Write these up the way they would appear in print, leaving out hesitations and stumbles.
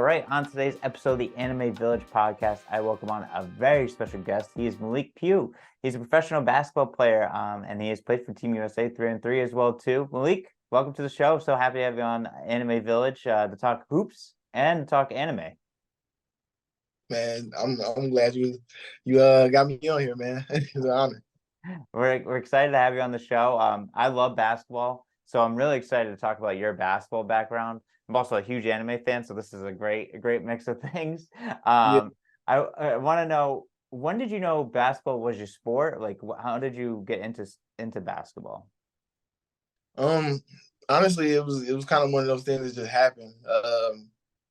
right, on today's episode of the Anime Village podcast, I welcome on a very special guest. He is Malik Pugh. He's a professional basketball player, and he has played for Team USA 3-on-3 as well too. Malik, welcome to the show. So happy to have you on Anime Village to talk hoops and talk anime. Man, I'm glad you got me on here, man. It's an honor. We're excited to have you on the show. I love basketball, so I'm really excited to talk about your basketball background. I'm also a huge anime fan, so this is a great mix of things. Yeah. I want to know, when did you know basketball was your sport? Like, how did you get into basketball? Honestly, it was kind of one of those things that just happened.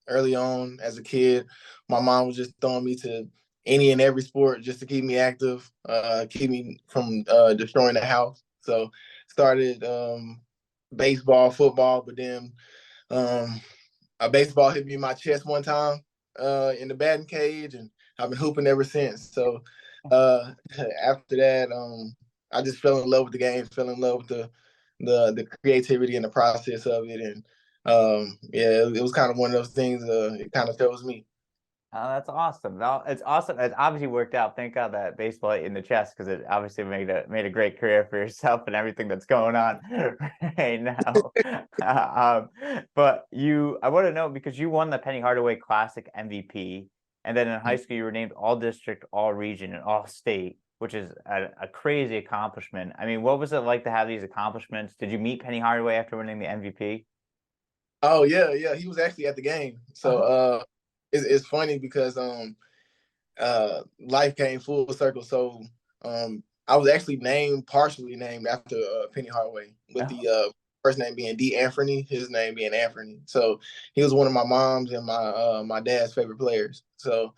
Early on as a kid, my mom was just throwing me to any and every sport just to keep me active, keep me from destroying the house. So started baseball, football, but then a baseball hit me in my chest one time in the batting cage, and I've been hooping ever since. So after that, I just fell in love with the game, fell in love with the creativity and the process of it, and yeah, it was kind of one of those things. It kind of tells me. Oh, that's awesome. No, it's awesome. It obviously worked out. Thank God that baseball hit in the chest, because it obviously made a great career for yourself and everything that's going on right now. But I want to know, because you won the Penny Hardaway Classic MVP, and then in high school you were named All District, All Region, and All State, which is a crazy accomplishment. I mean, what was it like to have these accomplishments? Did you meet Penny Hardaway after winning the MVP? Oh yeah, he was actually at the game. So it's funny because life came full circle. So I was actually partially named after Penny Hardaway, with the first name being D. Anthony, his name being Anthony. So he was one of my mom's and my dad's favorite players. So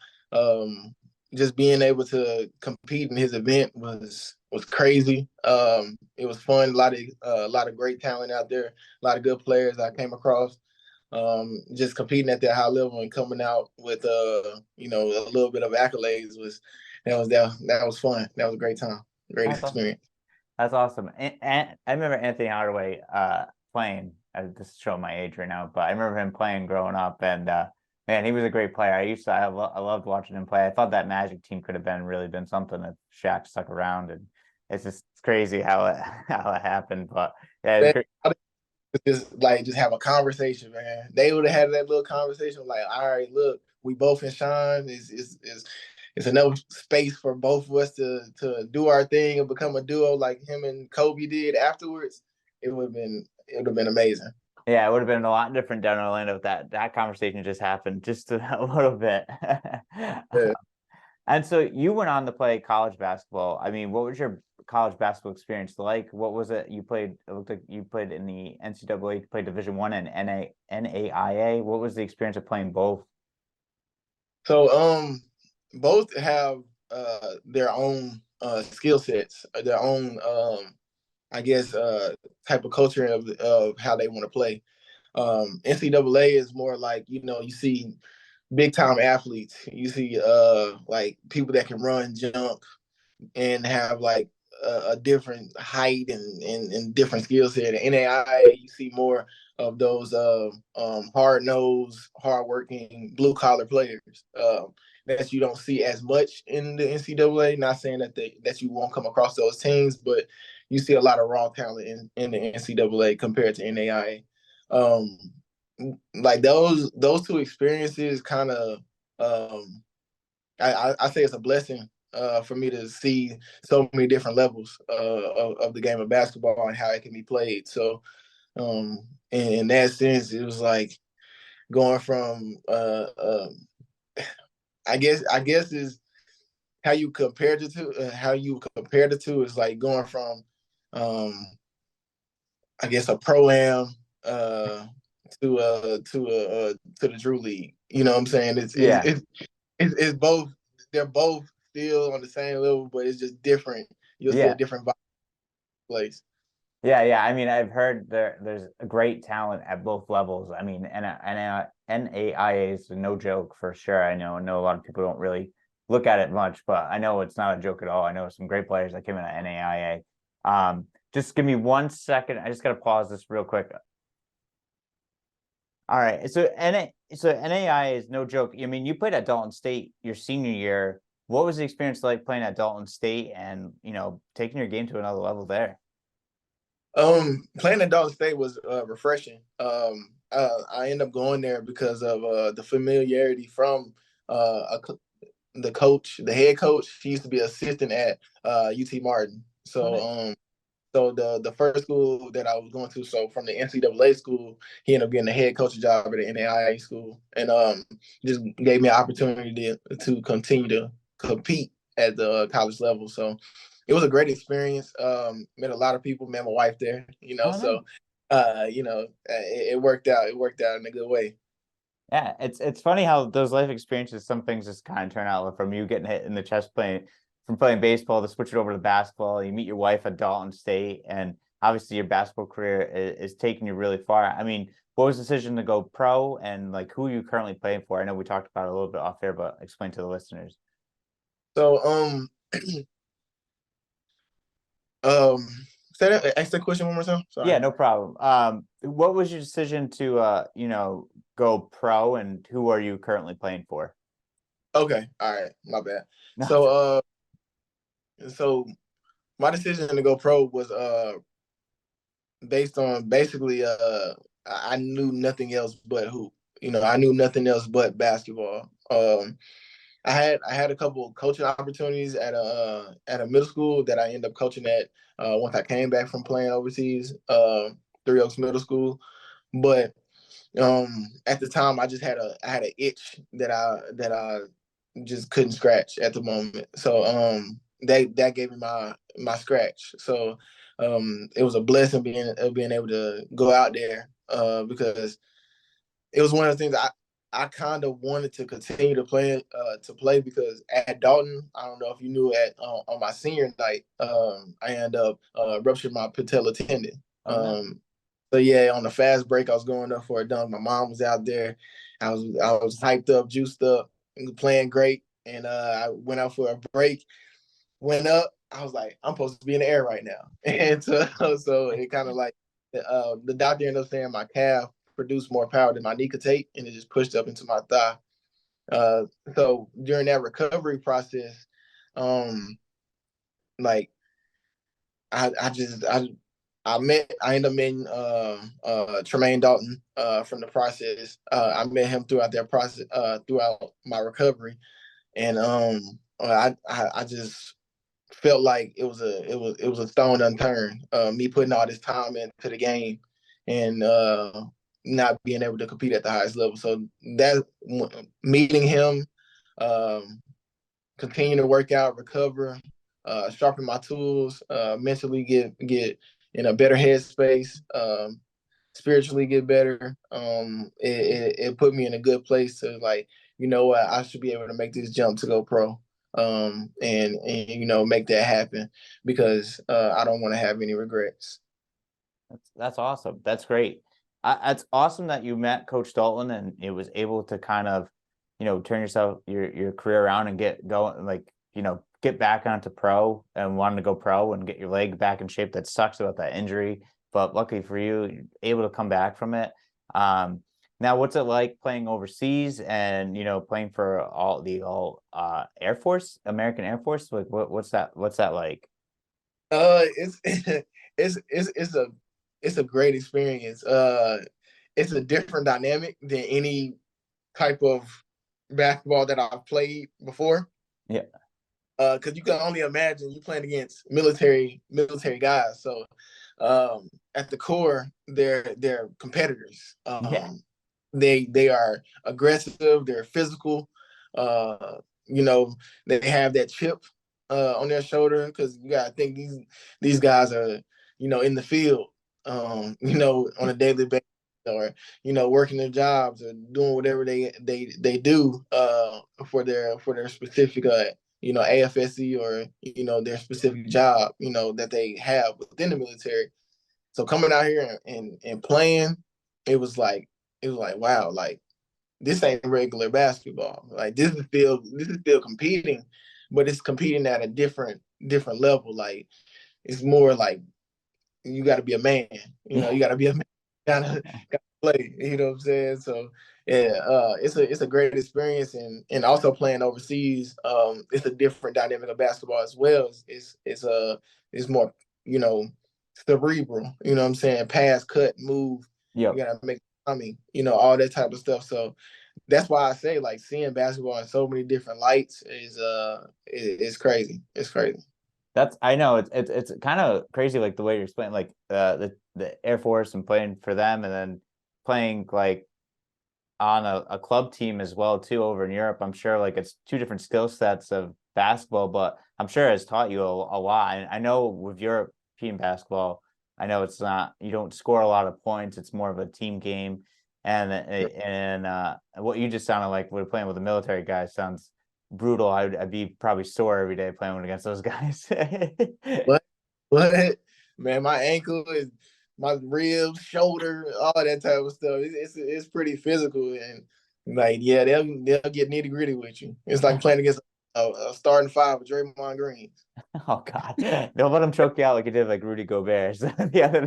just being able to compete in his event was crazy. It was fun. A lot of great talent out there. A lot of good players I came across. Just competing at that high level and coming out with a little bit of accolades that was fun. That was a great time, great experience. That's awesome. And I remember Anthony Hardaway playing. This is showing my age right now, but I remember him playing growing up, and man, he was a great player. I loved watching him play. I thought that Magic team could have really been something if Shaq stuck around, and it's crazy how it happened. But yeah, it's great. Just have a conversation, man. They would have had that little conversation, like, all right, look, we both in shine. It's enough space for both of us to do our thing and become a duo like him and Kobe did afterwards. It would have been amazing. Yeah, it would have been a lot different down in Orlando if that conversation just happened just a little bit. Yeah. And so you went on to play college basketball. I mean, what was your college basketball experience like? What was it? You played, it looked like you played in the NCAA, you played Division I and NAIA. What was the experience of playing both? So both have their own skill sets, their own I guess type of culture of how they want to play. NCAA is more like, you see big time athletes. You see like people that can run, jump, and have like a different height and different skill set. In NAIA, you see more of those hard nosed, hard working, blue collar players that you don't see as much in the NCAA. Not saying that you won't come across those teams, but you see a lot of raw talent in the NCAA compared to NAIA. Like those two experiences kind of I say it's a blessing for me to see so many different levels of the game of basketball and how it can be played. So in that sense, it was like going from I guess is how you compare the two. How you compare the two is like going from I guess a pro-am to the Drew League. You know what I'm saying? It's both. They're both still on the same level, but it's just different. You'll see a different vibe place. Yeah. I mean, I've heard there's a great talent at both levels. I mean, NAIA is no joke for sure. I know a lot of people don't really look at it much, but I know it's not a joke at all. I know some great players that came in at NAIA. Just give me 1 second. I just got to pause this real quick. All right. So NAI is no joke. I mean, you played at Dalton State your senior year. What was the experience like playing at Dalton State and, taking your game to another level there? Playing at Dalton State was refreshing. I ended up going there because of the familiarity from the coach, the head coach. He used to be assistant at UT Martin. Oh, So nice. so the first school that I was going to, so from the NCAA school, he ended up getting the head coaching job at the NAIA school, and just gave me an opportunity to continue to compete at the college level. So it was a great experience. Met a lot of people, met my wife there, Oh, nice. so it worked out. It worked out in a good way. Yeah, it's funny how those life experiences, some things just kind of turn out like from you getting hit in the chest from playing baseball to switch it over to basketball. You meet your wife at Dalton State, and obviously your basketball career is taking you really far. I mean, what was the decision to go pro, and like who are you currently playing for? I know we talked about it a little bit off there, but explain to the listeners. So um, ask that question one more time. Yeah, Sorry. no problem. What was your decision to go pro, and who are you currently playing for? Okay, all right, my bad. No, So so my decision to go pro was based on basically I knew nothing else but hoop. I knew nothing else but basketball. I had a couple of coaching opportunities at a middle school that I ended up coaching at once I came back from playing overseas, Three Oaks Middle School. But at the time I had an itch that I just couldn't scratch at the moment. So that gave me my scratch. So it was a blessing being able to go out there because it was one of the things I kind of wanted to continue to play because at Dalton, I don't know if you knew on my senior night, I ended up ruptured my patella tendon. oh no, So yeah, on the fast break, I was going up for a dunk. My mom was out there. I was hyped up, juiced up, and playing great. And I went out for a break, went up. I was like, I'm supposed to be in the air right now. And so it kind of like the doctor ended up saying my calf produced more power than my knee could take, and it just pushed up into my thigh. Uh, so during that recovery process, um, like I ended up meeting Tremaine Dalton from the process. I met him throughout that process, throughout my recovery, and I just felt like it was a stone unturned. Me putting all this time into the game and not being able to compete at the highest level. So that meeting him, um, continue to work out, recover, sharpen my tools, mentally get in a better headspace, spiritually get better. It put me in a good place to like, what, I should be able to make this jump to go pro. And make that happen because I don't want to have any regrets. that's awesome. That's great. It's awesome that you met Coach Dalton and it was able to kind of, turn your career around and get going, like, get back onto pro and wanting to go pro and get your leg back in shape. That sucks about that injury, but luckily for you, you're able to come back from it. Now, what's it like playing overseas and playing for all Air Force, American Air Force? Like, what's that like? It's it's a great experience. It's a different dynamic than any type of basketball that I've played before. Yeah, Because you can only imagine you playing against military guys. So at the core, they're competitors. yeah, They are aggressive. They're physical. Uh, you know, they have that chip on their shoulder because you gotta think these guys are in the field, on a daily basis or working their jobs or doing whatever they do for their specific AFSC or their specific job that they have within the military. So coming out here and playing, it was like wow, like this ain't regular basketball. Like this is still competing, but it's competing at a different level. Like it's more like you got to be a man. You yeah. got to be a man gotta play. You know what I'm saying? So yeah, it's a great experience, and also playing overseas. It's a different dynamic of basketball as well. It's more, you know, cerebral. You know what I'm saying? Pass, cut, move. You Yep. gotta make timing. You know, all that type of stuff. So that's why I say like seeing basketball in so many different lights is crazy. It's crazy. That's I know it's kind of crazy like the way you're explaining like the Air Force and playing for them and then playing like on a club team as well too over in Europe. I'm sure like it's two different skill sets of basketball, but I'm sure it's taught you a lot. And I know with European basketball, I know it's not you don't score a lot of points. It's more of a team game. And what you just sounded like we're playing with the military guys sounds brutal. I'd be probably sore every day playing against those guys. But but man, my ankle is my ribs, shoulder, all that type of stuff. It's pretty physical and like yeah, they'll get nitty gritty with you. It's like playing against a starting five with Draymond Green. Oh God! Don't let him choke you out like he did like Rudy Gobert the other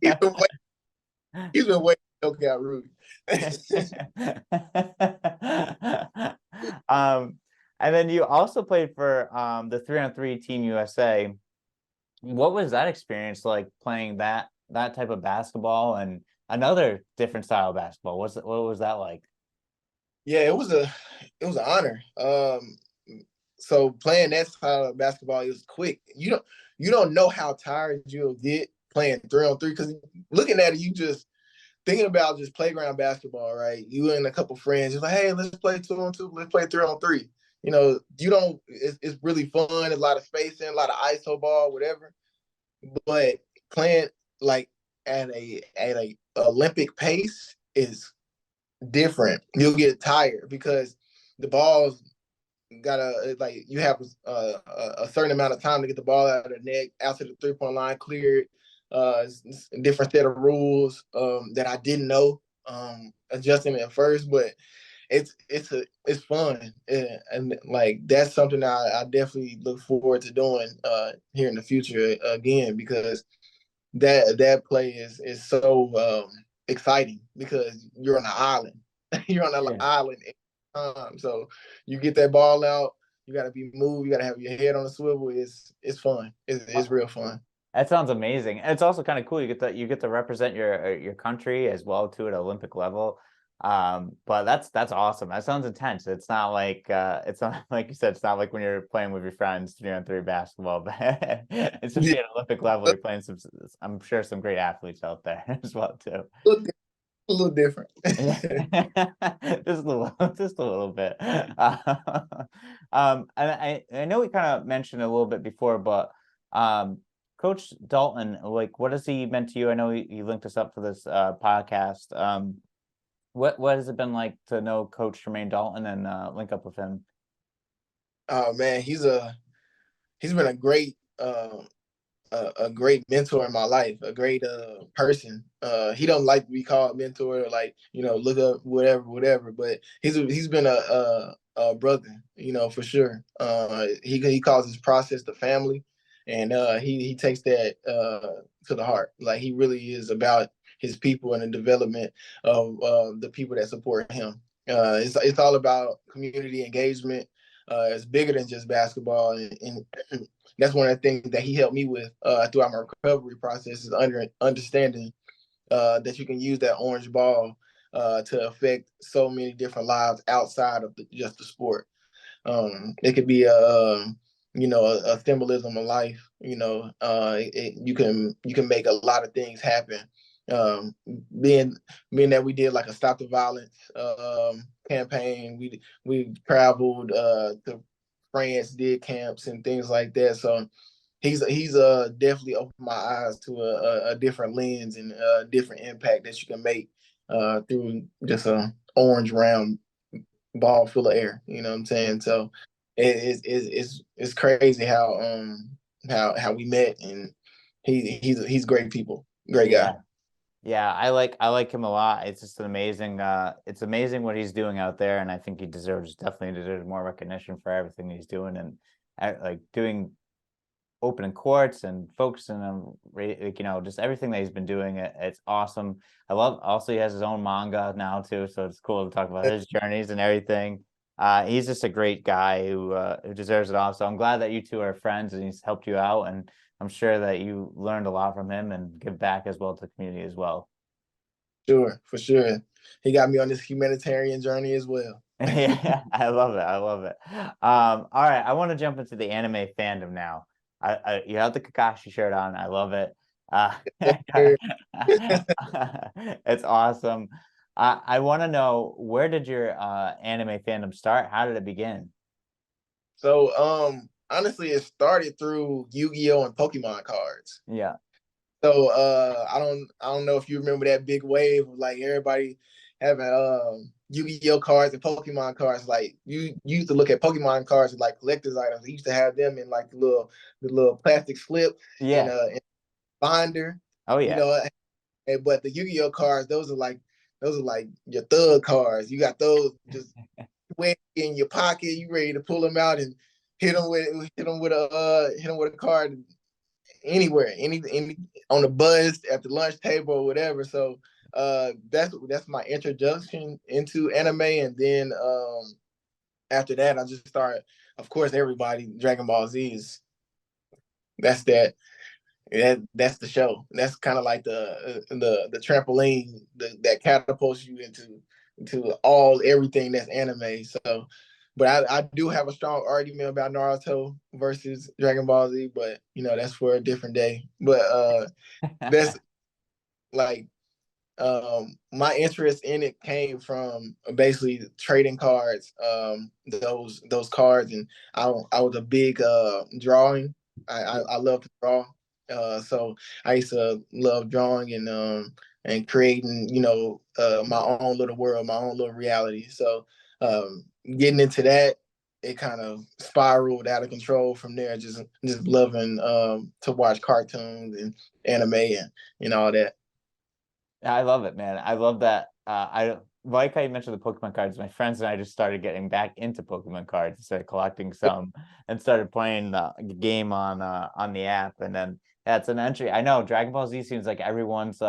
He's been day. waiting. He's been waiting to choke out Rudy. um, and then you also played for the 3-on-3 Team USA. What was that experience like playing that type of basketball and another different style of basketball? What was that like? Yeah, it was an honor. So playing that style of basketball is quick. You don't know how tired you'll get playing 3-on-3 because looking at it, you just thinking about just playground basketball, right? You and a couple friends, you're like, hey, let's play 2-on-2, let's play 3-on-3. You know, you don't. It's really fun. A lot of spacing, a lot of ISO ball, whatever. But playing like at a Olympic pace is different. You'll get tired because the balls gotta like you have a certain amount of time to get the ball out of the net, out to the 3-point line, cleared. It's a different set of rules that I didn't know adjusting at first, but it's fun and like that's something I definitely look forward to doing here in the future again because that play is so exciting because you're on an island. You're on an Yeah. island every time. So you get that ball out, you gotta be moved, you gotta have your head on a swivel. It's fun. It's real fun. That sounds amazing. It's also kind of cool. You get to represent your country as well too at Olympic level. But that's awesome. That sounds intense. It's not like you said, it's not like when you're playing with your friends 3-on-3 basketball, but Yeah, especially at Olympic level, you're playing I'm sure some great athletes out there as well too. a little different. Yeah, just a little bit. And I know we kind of mentioned a little bit before, but um, Coach Dalton, like, what has he meant to you? I know he linked us up for this podcast. What has it been like to know Coach Jermaine Dalton and link up with him? Oh man, he's been a great mentor in my life, a great person. He don't like to be called mentor or like look up whatever. But he's been a brother, for sure. He calls his process the family, and he takes that to the heart. Like he really is about his people and the development of the people that support him. It's all about community engagement. It's bigger than just basketball, and that's one of the things that he helped me with throughout my recovery process is understanding that you can use that orange ball to affect so many different lives outside of just the sport. It could be a symbolism of life. You can make a lot of things happen. Um, being being that we did like a stop the violence campaign, we traveled to France, did camps and things like that. So he's definitely opened my eyes to a different lens and a different impact that you can make through just a orange round ball full of air. You know what I'm saying? So it's crazy how we met, and he's great people, great guy. Yeah. Yeah, I like him a lot. It's just an amazing it's amazing what he's doing out there, and I think he definitely deserves more recognition for everything he's doing and like doing opening courts and focusing on, like, just everything that he's been doing. It's awesome. I love also he has his own manga now too, so it's cool to talk about his journeys and everything. He's just a great guy who deserves it all. So I'm glad that you two are friends and he's helped you out, and I'm sure that you learned a lot from him and give back as well to the community as well. Sure, for sure. He got me on this humanitarian journey as well. Yeah, I love it. I love it. All right, I want to jump into the anime fandom now. You have the Kakashi shirt on. I love it. Uh, it's awesome. I want to know, where did your anime fandom start? How did it begin? So honestly it started through Yu-Gi-Oh and Pokemon cards. Yeah. So I don't know if you remember that big wave of like everybody having Yu-Gi-Oh cards and Pokemon cards. Like you used to look at Pokemon cards as like collector's items. They used to have them in like the little plastic slip Yeah. in a binder, Oh you yeah. know. But the Yu-Gi-Oh cards, those are like your thug cards. You got those just way in your pocket. You ready to pull them out and hit them with a card anywhere, any on the bus, at the lunch table, or whatever. So that's my introduction into anime, and then after that, I just started. Of course, everybody Dragon Ball Z is that's that's the show. That's kind of like the trampoline that catapults you into everything that's anime. So, but I do have a strong argument about Naruto versus Dragon Ball Z, but that's for a different day. But that's like my interest in it came from basically trading cards, those cards, and I was a big drawing. I love to draw, so I used to love drawing and creating, my own little world, my own little reality. So getting into that, it kind of spiraled out of control from there. Just loving to watch cartoons and anime and all that. I love it, man. I love that. I like how you mentioned the Pokemon cards. My friends and I just started getting back into Pokemon cards, started collecting some, and started playing the game on the app. And then yeah, it's an entry. I know Dragon Ball Z seems like everyone's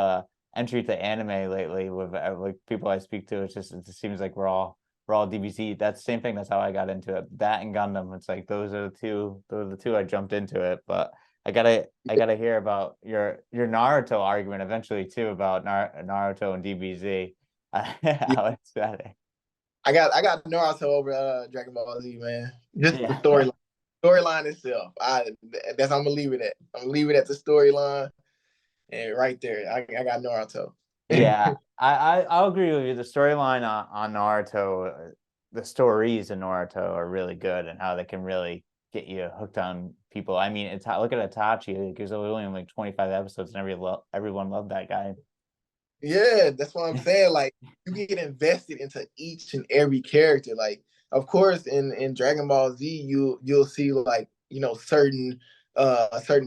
entry to anime lately with like people I speak to. It just seems like we're all DBZ. That's the same thing. That's how I got into it. That and Gundam. It's like those are the two I jumped into it. But I gotta hear about your Naruto argument eventually too, about Naruto and DBZ. How exciting! I got Naruto over Dragon Ball Z, man. Just the Yeah, storyline itself. That's I'm gonna leave it at. I'm gonna leave it at the storyline, and right there, I got Naruto. yeah. I'll agree with you. The storyline on Naruto, the stories in Naruto are really good, and how they can really get you hooked on people. I mean, it's look at Itachi. Like, there's only like 25 episodes, and everyone loved that guy. Yeah, that's what I'm saying. Like you get invested into each and every character. Like, of course, in Dragon Ball Z, you'll see like certain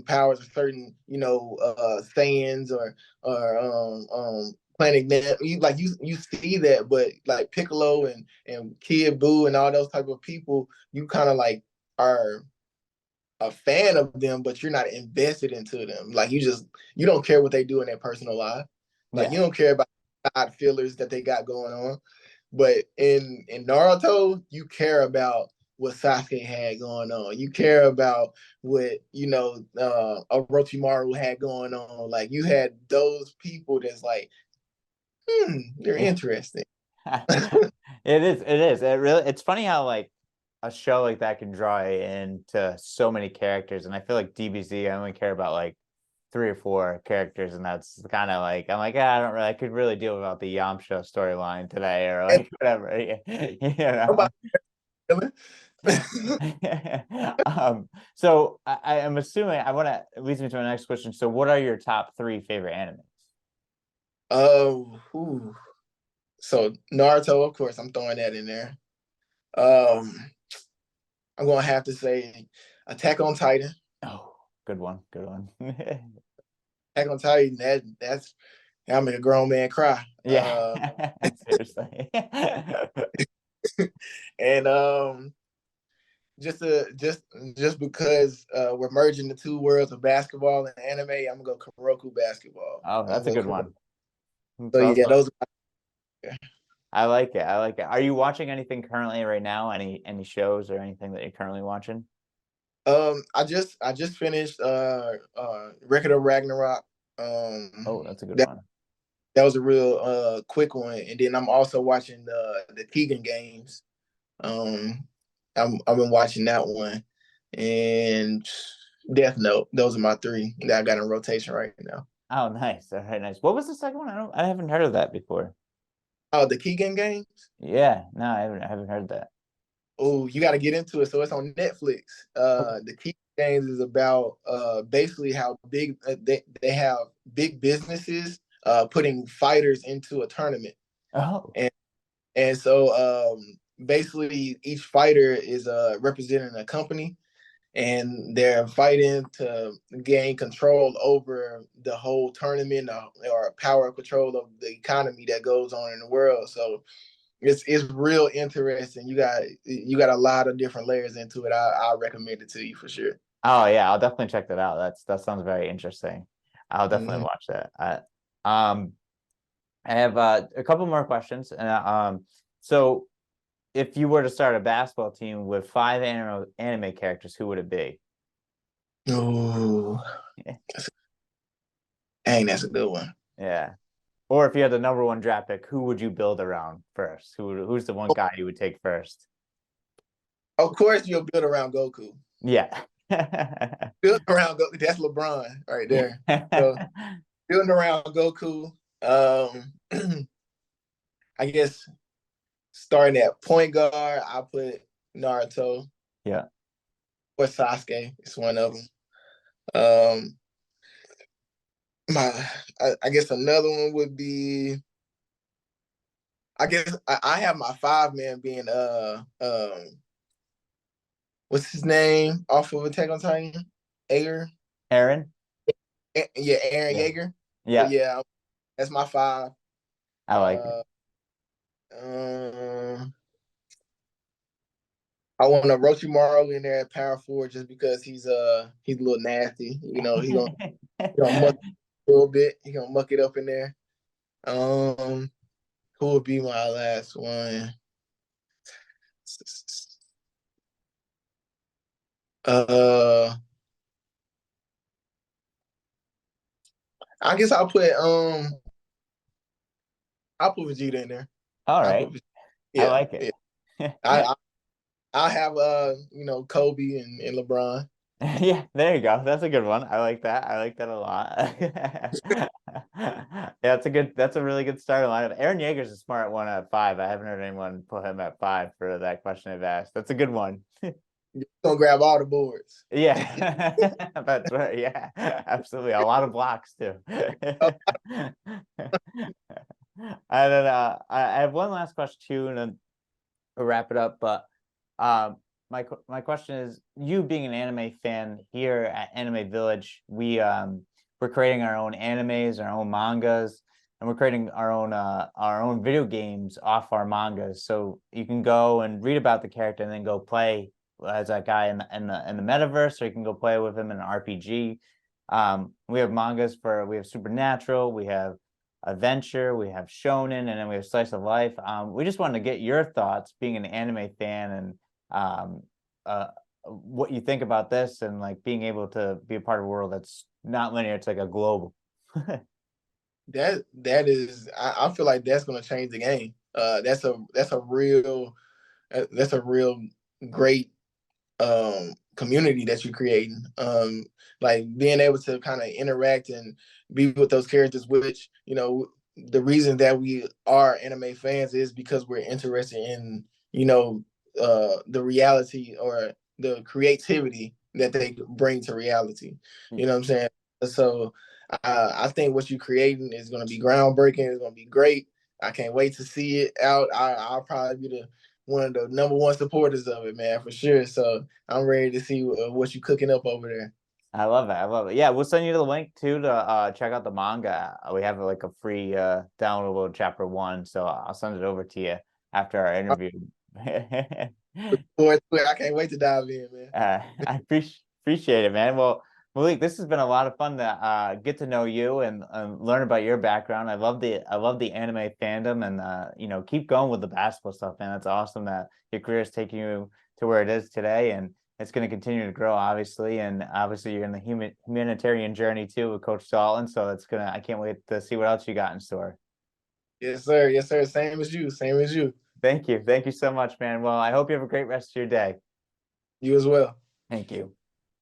powers or certain Saiyans or Planet Net. You see that, but like Piccolo and Kid Buu and all those type of people, you kind of like are a fan of them, but you're not invested into them. Like you don't care what they do in their personal life. Like Yeah, you don't care about side fillers that they got going on. But in Naruto, you care about what Sasuke had going on. You care about what Orochimaru had going on. Like you had those people that's like, they're yeah. interesting. It is. It is. It's funny how like a show like that can draw you into so many characters, and I feel like DBZ, I only care about like three or four characters, and that's kind of like I'm like, I don't really, I could really deal without the Yamcha storyline today, or And like whatever. You know. nobody really. So I am assuming I want to leads me to my next question. So, what are your top three favorite animes? Oh, so Naruto, of course, I'm throwing that in there. Um, I'm gonna have to say Attack on Titan. Oh, good one, good one. Attack on Titan. That'll make a grown man cry. Yeah, seriously. And just because we're merging the two worlds of basketball and anime, I'm gonna go Kuroko basketball. Oh, I'm that's a gonna go good Kuroko. one. It's So yeah, also, those. I like it. I like it. Are you watching anything currently right now? Any shows or anything that you're currently watching? I just finished Record of Ragnarok. Oh, that's a good That one. that was a real quick one, and then I'm also watching the Keegan games. Um, I've been watching that one, and Death Note. Those are my three that I got in rotation right now. Oh, nice. All right, nice. What was the second one? I haven't heard of that before. Oh, the Keegan games. Yeah, no, I haven't heard that. Oh, you got to get into it. So it's on Netflix. Okay. The Keegan games is about basically how big they have big businesses putting fighters into a tournament, Oh, and so basically each fighter is representing a company, and they're fighting to gain control over the whole tournament, or power control of the economy that goes on in the world. So it's real interesting. You got a lot of different layers into it. I recommend it to you for sure. oh yeah, I'll definitely check that out. That sounds very interesting. I'll definitely Mm-hmm. watch that. I have a couple more questions, and so if you were to start a basketball team with five anime characters, who would it be? Oh, dang, that's a good one. Yeah. Or if you had the number one draft pick, who would you build around first? Who's the one guy you would take first? Of course, you'll build around Goku. Yeah. Build around Goku. That's LeBron right there. So building around Goku. I guess starting at point guard, I put Naruto Yeah. or Sasuke. It's one of them. Um, I guess another one would be. I guess I have my five man being what's his name off of Attack on Titan? Ager. Aaron? Yeah, Aaron Yeah. Yeager. So Yeah. yeah, that's my five. I like it. Uh, um, I want to Orochimaru in there at power forward just because he's a little nasty. He gonna muck a little bit. He gonna muck it up in there. Um, who would be my last one? Uh, I guess I'll put Vegeta in there. All I'll right. put I yeah, like yeah. it. I have Kobe and LeBron. Yeah, there you go. That's a good one. I like that. I like that a lot. Yeah, that's a really good starting lineup. Aaron Yeager's a smart one at five. I haven't heard anyone put him at five for that question I've asked. That's a good one. Gonna grab all the boards. Yeah, that's right. Yeah, absolutely. A lot of blocks too. And then I have one last question too, and then we'll wrap it up. But my question is, you being an anime fan here at Anime Village, we're creating our own animes, our own mangas, and we're creating our own video games off our mangas. So you can go and read about the character and then go play as that guy in the metaverse, or you can go play with him in an RPG. We have mangas we have Supernatural, we have adventure, we have shonen, and then we have slice of life. We just wanted to get your thoughts, being an anime fan, and um, what you think about this, and like being able to be a part of a world that's not linear; it's like a global. That is, I feel like that's gonna change the game. That's a real great community that you're creating. Like being able to kind of interact and be with those characters, which the reason that we are anime fans is because we're interested in the reality or the creativity that they bring to reality. You know what I'm saying? So I think what you're creating is going to be groundbreaking. It's going to be great. I can't wait to see it out. I'll probably be one of the number one supporters of it, man, for sure. So I'm ready to see what you cooking up over there. I love it. I love it. Yeah, we'll send you the link too to check out the manga. We have like a free downloadable chapter one, so I'll send it over to you after our interview. Boy, I can't wait to dive in, man. I appreciate it, man. Well, Malik, this has been a lot of fun to get to know you and learn about your background. I love the anime fandom, and keep going with the basketball stuff, man. It's awesome that your career is taking you to where it is today, and it's going to continue to grow, obviously. And obviously, you're in the humanitarian journey too with Coach Dalton. So I can't wait to see what else you got in store. Yes, sir. Yes, sir. Same as you. Same as you. Thank you so much, man. Well, I hope you have a great rest of your day. You as well. Thank you.